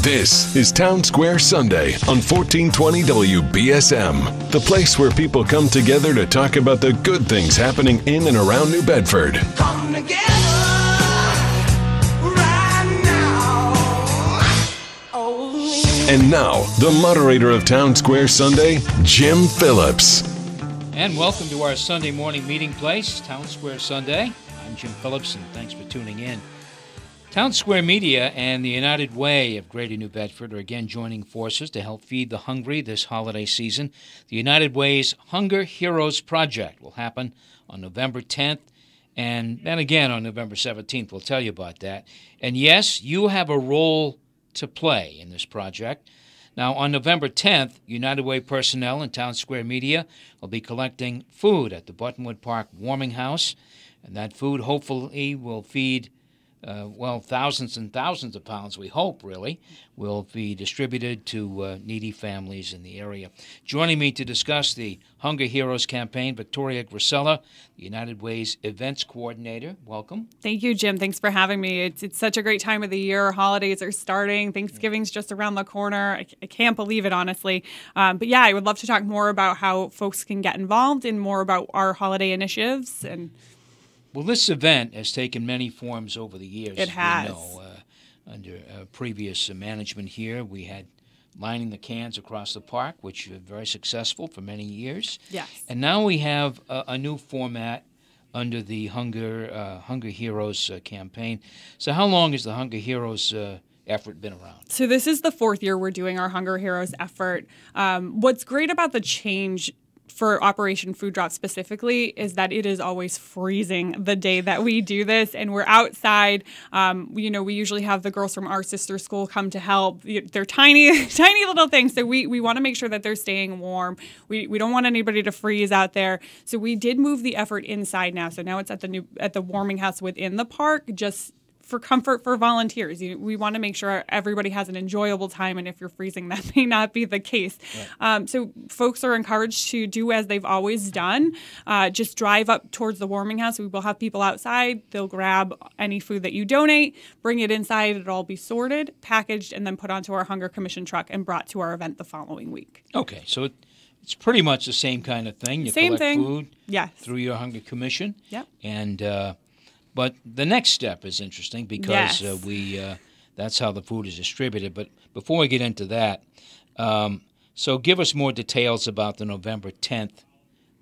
This is Townsquare Sunday on 1420 WBSM, the place where people come together to talk about the good things happening in and around New Bedford. Come together right now. Oh. And now, the moderator of Townsquare Sunday, Jim Phillips. And welcome to our Sunday morning meeting place, Townsquare Sunday. I'm Jim Phillips, and thanks for tuning in. Townsquare Media and the United Way of Greater New Bedford are again joining forces to help feed the hungry this holiday season. The United Way's Hunger Heroes Project will happen on November 10th and then again on November 17th. We'll tell you about that. And yes, you have a role to play in this project. Now, on November 10th, United Way personnel and Townsquare Media will be collecting food at the Buttonwood Park Warming House, and that food hopefully will feed thousands and thousands of pounds, we hope, really, will be distributed to needy families in the area. Joining me to discuss the Hunger Heroes campaign, Victoria Grisella, the United Way's events coordinator. Welcome. Thank you, Jim. Thanks for having me. It's such a great time of the year. Holidays are starting. Thanksgiving's just around the corner. I can't believe it, honestly. But yeah, I would love to talk more about how folks can get involved and more about our holiday initiatives. Well, this event has taken many forms over the years. It has. Under previous management here, we had lining the cans across the park, which was very successful for many years. Yes. And now we have a new format under the Hunger Heroes campaign. So how long has the Hunger Heroes effort been around? So this is the fourth year we're doing our Hunger Heroes effort. What's great about the change for Operation Food Drop specifically is that it is always freezing the day that we do this, and we're outside. We usually have the girls from our sister school come to help. They're tiny, tiny little things, so we want to make sure that they're staying warm. We don't want anybody to freeze out there. So we did move the effort inside now. So now it's at the warming house within the park, just for comfort for volunteers. We want to make sure everybody has an enjoyable time, and if you're freezing, that may not be the case. Right. So folks are encouraged to do as they've always done. Just drive up towards the warming house. We will have people outside. They'll grab any food that you donate, bring it inside. It'll all be sorted, packaged, and then put onto our Hunger Commission truck and brought to our event the following week. Okay, so it's pretty much the same kind of thing. You same collect thing. Food Yes. through your Hunger Commission. Yep. And but the next step is interesting because Yes. That's how the food is distributed. But before we get into that, so give us more details about the November 10th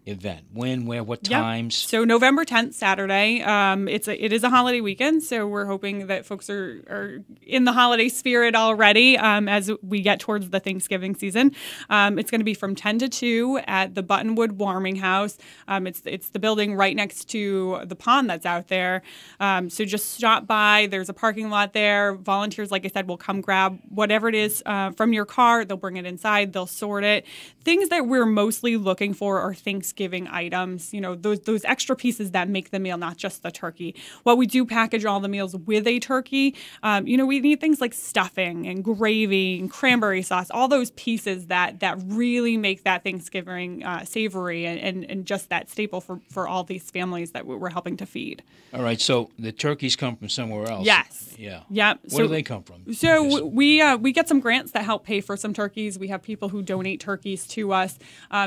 event. When, where, what times? So November 10th, Saturday. It is a holiday weekend, so we're hoping that folks are in the holiday spirit already as we get towards the Thanksgiving season. It's going to be from 10 to 2 at the Buttonwood Warming House. It's the building right next to the pond that's out there. So just stop by. There's a parking lot there. Volunteers, like I said, will come grab whatever it is from your car. They'll bring it inside. They'll sort it. Things that we're mostly looking for are Thanksgiving items, those extra pieces that make the meal, not just the turkey. While we do package all the meals with a turkey, we need things like stuffing and gravy and cranberry sauce, all those pieces that really make that Thanksgiving savory and just that staple for all these families that we're helping to feed. All right, so the turkeys come from somewhere else. Yes. Yeah. Yep. Where do they come from? So we get some grants that help pay for some turkeys. We have people who donate turkeys to us.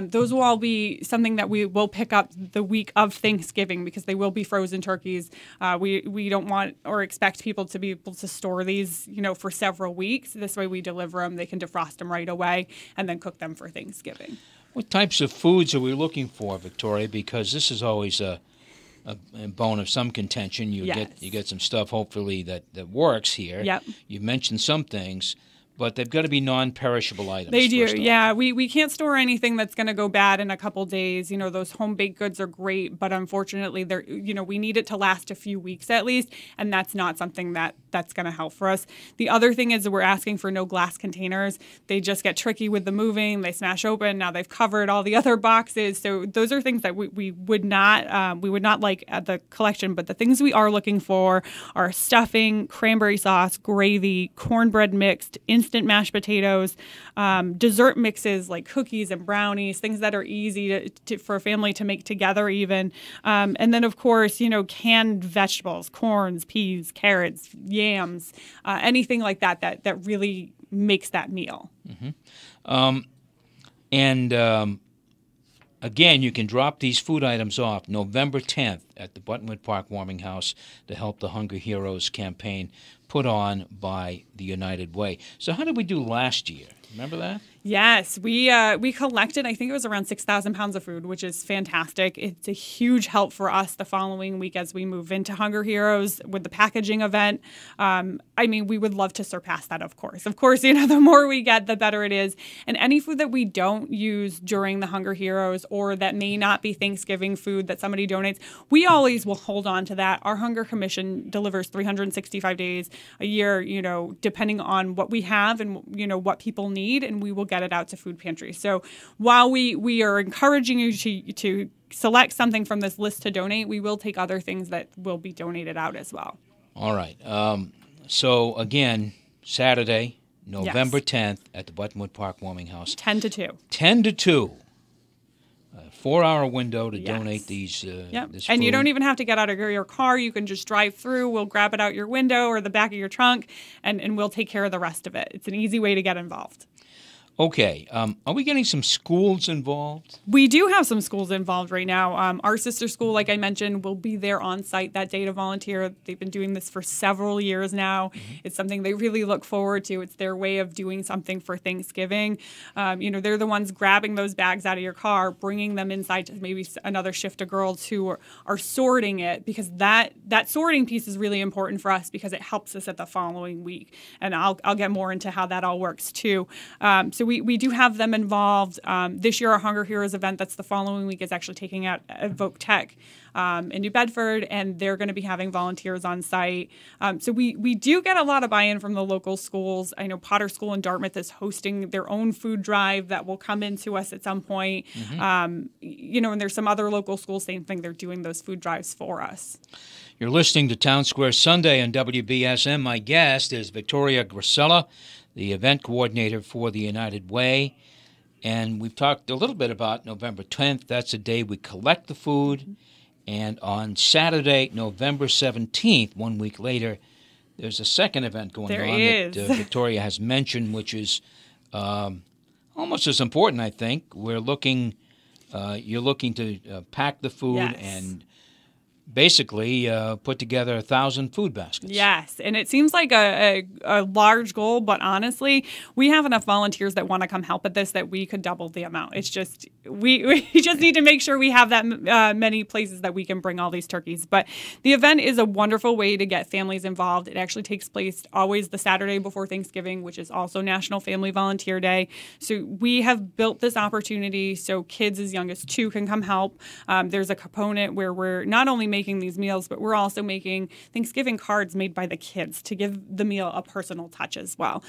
Those will all be something that we will pick up the week of Thanksgiving because they will be frozen turkeys. We don't want or expect people to be able to store these, for several weeks. This way we deliver them. They can defrost them right away and then cook them for Thanksgiving. What types of foods are we looking for, Victoria? Because this is always a bone of some contention. You get some stuff, hopefully, that works here. Yep. You've mentioned some things, but they've got to be non-perishable items. They do, yeah. We can't store anything that's going to go bad in a couple days. Those home-baked goods are great, but unfortunately, we need it to last a few weeks at least, and that's not something that's going to help for us. The other thing is that we're asking for no glass containers. They just get tricky with the moving. They smash open. Now they've covered all the other boxes. So those are things that we would not like at the collection, but the things we are looking for are stuffing, cranberry sauce, gravy, cornbread mixed, instant mashed potatoes, dessert mixes like cookies and brownies, things that are easy for a family to make together even. And then, of course, canned vegetables, corns, peas, carrots, yams, anything like that really makes that meal. Again, you can drop these food items off November 10th at the Buttonwood Park Warming House to help the Hunger Heroes campaign put on by the United Way. So how did we do last year? Remember that? Yes, we collected, I think it was around 6,000 pounds of food, which is fantastic. It's a huge help for us the following week as we move into Hunger Heroes with the packaging event. I mean, we would love to surpass that, of course. Of course, you know, the more we get, the better it is. And any food that we don't use during the Hunger Heroes or that may not be Thanksgiving food that somebody donates, we always will hold on to that. Our Hunger Commission delivers 365 days a year, you know, depending on what we have and, you know, what people need, and we will get it out to food pantries. So while we are encouraging you to select something from this list to donate, we will take other things that will be donated out as well. All right. So again, Saturday, November 10th at the Buttonwood Park Warming House. 10 to 2. 10 to 2. A 4-hour window to donate these. This and food. you don't even have to get out of your car. You can just drive through. We'll grab it out your window or the back of your trunk, and we'll take care of the rest of it. It's an easy way to get involved. Okay. Are we getting some schools involved? We do have some schools involved right now. Our sister school, like I mentioned, will be there on site that day to volunteer. They've been doing this for several years now. It's something they really look forward to. It's their way of doing something for Thanksgiving. You know, they're the ones grabbing those bags out of your car, bringing them inside to maybe another shift of girls who are sorting it, because that sorting piece is really important for us because it helps us at the following week. And I'll get more into how that all works too. So we do have them involved. This year, our Hunger Heroes event that's the following week is actually taking out Voc Tech in New Bedford, and they're going to be having volunteers on site. So we do get a lot of buy-in from the local schools. I know Potter School in Dartmouth is hosting their own food drive that will come into us at some point. You know, and there's some other local schools, same thing, they're doing those food drives for us. You're listening to Townsquare Sunday on WBSM. My guest is Victoria Grasella, the event coordinator for the United Way. And we've talked a little bit about November 10th. That's the day we collect the food. And on Saturday, November 17th, 1 week later, there's a second event going on that Victoria has mentioned, which is almost as important, I think. You're looking to pack the food and basically put together 1,000 food baskets. Yes, and it seems like a large goal, but honestly, we have enough volunteers that want to come help at this that we could double the amount. It's just, we just need to make sure we have that many places that we can bring all these turkeys. But the event is a wonderful way to get families involved. It actually takes place always the Saturday before Thanksgiving, which is also National Family Volunteer Day. So we have built this opportunity so kids as young as 2 can come help. There's a component where we're not only making these meals, but we're also making Thanksgiving cards made by the kids to give the meal a personal touch as well.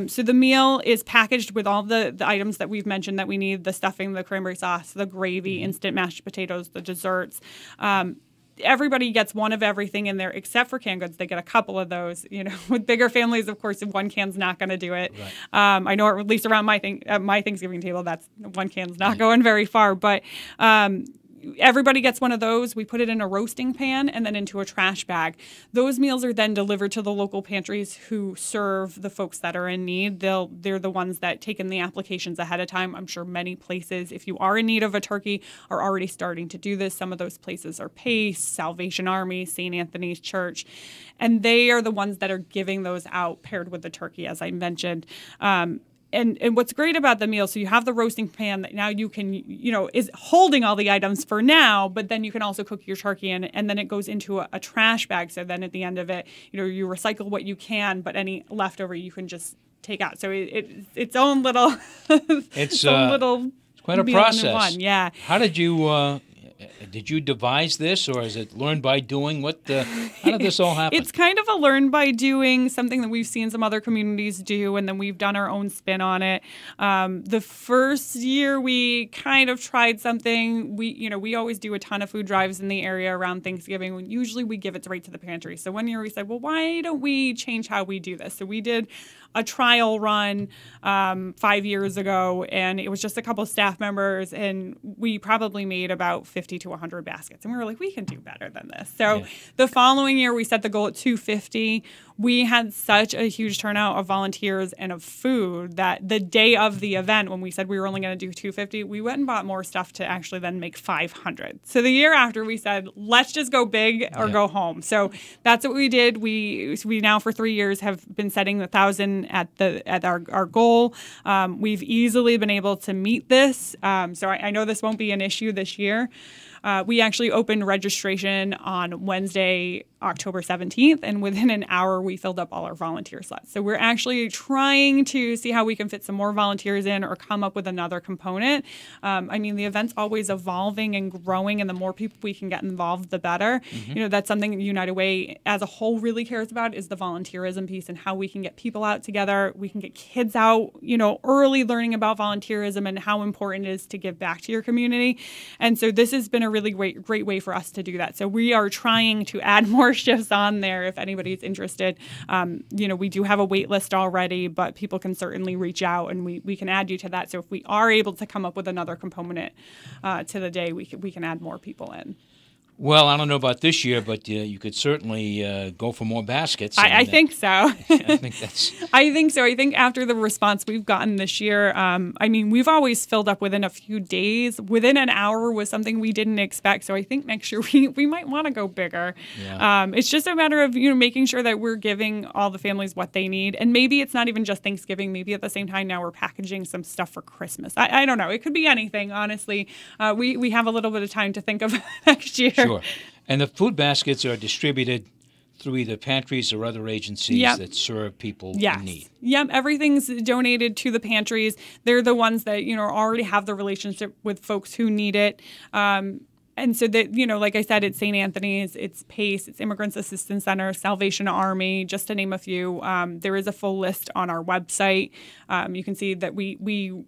So the meal is packaged with all the items that we've mentioned that we need: the stuffing, the cranberry sauce, the gravy, instant mashed potatoes, the desserts. Everybody gets one of everything in there except for canned goods. They get a couple of those. You know, with bigger families, of course, one can's not going to do it. Right. I know at least around my Thanksgiving table, that's one can's not going very far. But everybody gets one of those. We put it in a roasting pan and then into a trash bag. Those meals are then delivered to the local pantries who serve the folks that are in need. They're the ones that take in the applications ahead of time. I'm sure many places, if you are in need of a turkey, are already starting to do this. Some of those places are Pace, Salvation Army, St. Anthony's Church, and they are the ones that are giving those out paired with the turkey, as I mentioned. And what's great about the meal, so you have the roasting pan that now you can, you know, is holding all the items for now, but then you can also cook your turkey in, and then it goes into a trash bag. So then at the end of it, you know, you recycle what you can, but any leftover you can just take out. So its own little, it's quite a process. Yeah. How did you devise this, or is it learned by doing? How did this all happen? It's kind of a learn by doing, something that we've seen some other communities do, and then we've done our own spin on it. The first year we kind of tried something. We always do a ton of food drives in the area around Thanksgiving. Usually we give it right to the pantry. So one year we said, well, why don't we change how we do this? So we did a trial run 5 years ago, and it was just a couple of staff members, and we probably made about 50 to 100 baskets. And we were like, we can do better than this. So the following year, we set the goal at 250. we had such a huge turnout of volunteers and of food that the day of the event, when we said we were only going to do 250, we went and bought more stuff to actually then make 500. So the year after, we said, let's just go big or go home. So that's what we did. We now for 3 years have been setting 1,000 at our goal. We've easily been able to meet this. So I know this won't be an issue this year. We actually opened registration on Wednesday, October 17th, and within an hour, we filled up all our volunteer slots. So we're actually trying to see how we can fit some more volunteers in or come up with another component. I mean, the event's always evolving and growing, and the more people we can get involved, the better. You know, that's something United Way as a whole really cares about, is the volunteerism piece and how we can get people out together. We can get kids out, you know, early learning about volunteerism and how important it is to give back to your community. And so this has been a really great way for us to do that. So we are trying to add more shifts on there if anybody's interested. You know, we do have a wait list already, but people can certainly reach out and we can add you to that. So if we are able to come up with another component to the day, we can add more people in. Well, I don't know about this year, but you could certainly go for more baskets. I think so. I think that's. I think so. I think after the response we've gotten this year, I mean, we've always filled up within a few days. Within an hour was something we didn't expect. So I think next year we might want to go bigger. Yeah. It's just a matter of, you know, making sure that we're giving all the families what they need. And maybe it's not even just Thanksgiving. Maybe at the same time now we're packaging some stuff for Christmas. I don't know. It could be anything, honestly. We have a little bit of time to think of next year. Sure. And the food baskets are distributed through either pantries or other agencies that serve people in need. Yep, everything's donated to the pantries. They're the ones that, you know, already have the relationship with folks who need it. And so that, you know, like I said, it's St. Anthony's, it's PACE, it's Immigrants Assistance Center, Salvation Army, just to name a few. There is a full list on our website. You can see that we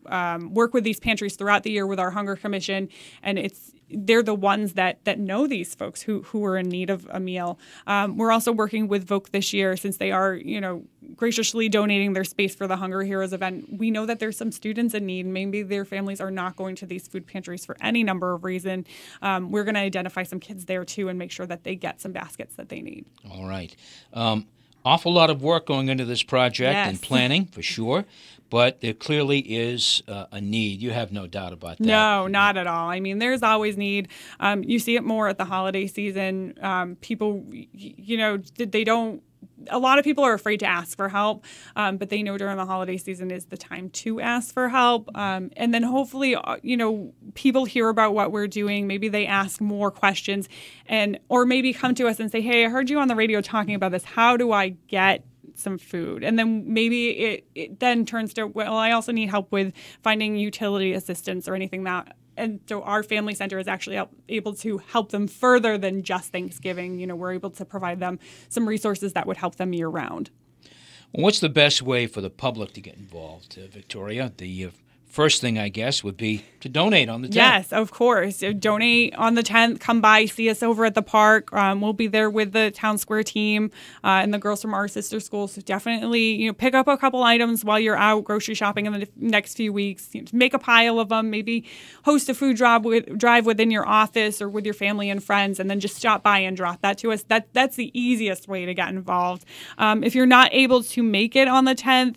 work with these pantries throughout the year with our Hunger Commission, and they're the ones that know these folks who are in need of a meal. We're also working with VOC this year, since they are, you know, graciously donating their space for the Hunger Heroes event. We know that there's some students in need. Maybe their families are not going to these food pantries for any number of reasons. We're going to identify some kids there too and make sure that they get some baskets that they need. All right. Awful lot of work going into this project and planning, for sure. But there clearly is a need. You have no doubt about that. No, not at all. I mean, there's always need. You see it more at the holiday season. People, you know, they don't. A lot of people are afraid to ask for help, but they know during the holiday season is the time to ask for help. And then hopefully, you know, people hear about what we're doing. Maybe they ask more questions, or maybe come to us and say, "Hey, I heard you on the radio talking about this. How do I get some food?" And then maybe it then turns to, well, I also need help with finding utility assistance or anything that. And so our family center is actually able to help them further than just Thanksgiving. You know, we're able to provide them some resources that would help them year round. Well, what's the best way for the public to get involved, Victoria? The first thing, I guess, would be to donate on the 10th. Yes, of course. So donate on the 10th. Come by, see us over at the park. We'll be there with the Townsquare team and the girls from our sister schools. So definitely, you know, pick up a couple items while you're out grocery shopping in the next few weeks. You know, make a pile of them. Maybe host a food drive within your office or with your family and friends, and then just stop by and drop that to us. That's the easiest way to get involved. If you're not able to make it on the 10th,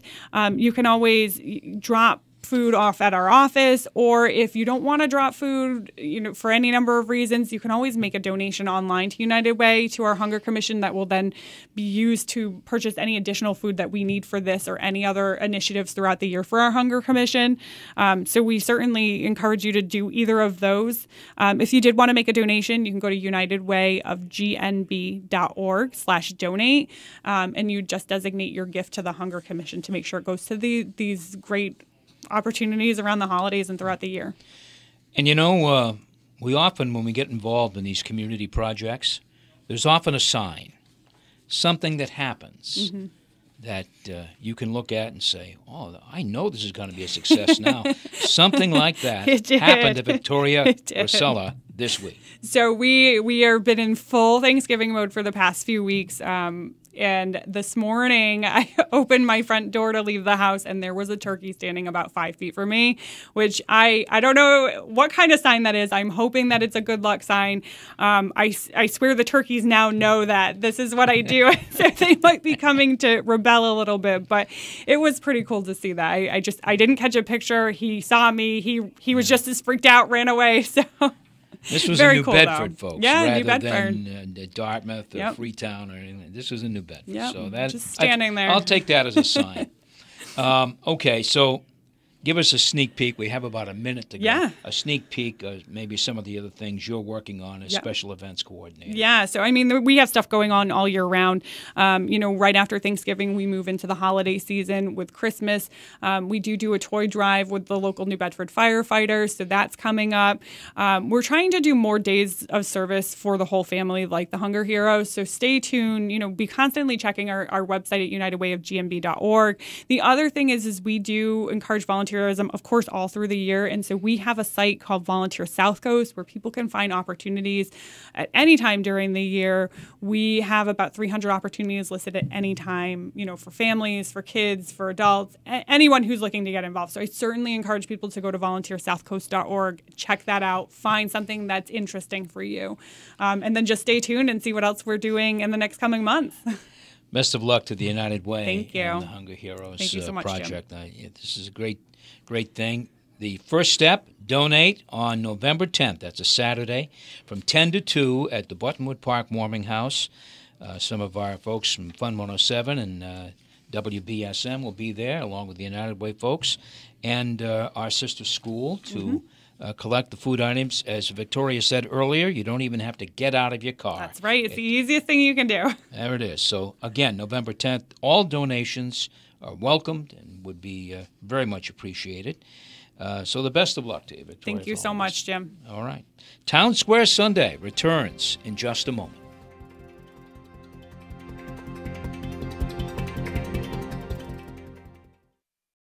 you can always drop food off at our office, or if you don't want to drop food, you know, for any number of reasons, you can always make a donation online to United Way, to our Hunger Commission, that will then be used to purchase any additional food that we need for this or any other initiatives throughout the year for our Hunger Commission. So we certainly encourage you to do either of those. If you did want to make a donation, you can go to unitedwayofgnb.org/donate, and you just designate your gift to the Hunger Commission to make sure it goes to these great opportunities around the holidays and throughout the year. And you know, we often, when we get involved in these community projects, there's often a sign, something that happens that you can look at and say, oh, I know this is going to be a success now. Something like that happened to Victoria Rosella this week. So we are been in full Thanksgiving mode for the past few weeks. And this morning, I opened my front door to leave the house, and there was a turkey standing about 5 feet from me, which I don't know what kind of sign that is. I'm hoping that it's a good luck sign. I swear the turkeys now know that this is what I do. So they might be coming to rebel a little bit, but it was pretty cool to see that. I didn't catch a picture. He saw me. He was just as freaked out, ran away. So this was very in New cool, Bedford, though. folks, Yeah, rather New Bedford. than Dartmouth or Yep. Freetown or anything. This was in New Bedford. Yep, So that just standing there. I'll take that as a sign. Okay, so give us a sneak peek. We have about a minute to go. Yeah. A sneak peek, maybe some of the other things you're working on as Yep. special events coordinator. Yeah, so I mean, we have stuff going on all year round. Right after Thanksgiving, we move into the holiday season with Christmas. We do a toy drive with the local New Bedford firefighters, so that's coming up. We're trying to do more days of service for the whole family, like the Hunger Heroes. So stay tuned. Be constantly checking our website at unitedwayofgmb.org. The other thing is we do encourage volunteerism, of course, all through the year, and so we have a site called Volunteer South Coast where people can find opportunities at any time during the year. We have about 300 opportunities listed at any time, for families, for kids, for adults, anyone who's looking to get involved. So I certainly encourage people to go to volunteersouthcoast.org, check that out, find something that's interesting for you, and then just stay tuned and see what else we're doing in the next coming months. Best of luck to the United Way Thank you. and the Hunger Heroes Thank you so much, project. This is a great thing. The first step, donate on November 10th. That's a Saturday from 10 to 2 at the Buttonwood Park Warming House. Some of our folks from Fun 107 and WBSM will be there, along with the United Way folks, and our sister school to collect the food items. As Victoria said earlier, you don't even have to get out of your car. That's right. It's the easiest thing you can do. There it is. So, again, November 10th, all donations are welcomed and would be very much appreciated. So the best of luck to you, Victoria. Thank you so much, Jim. All right. Townsquare Sunday returns in just a moment.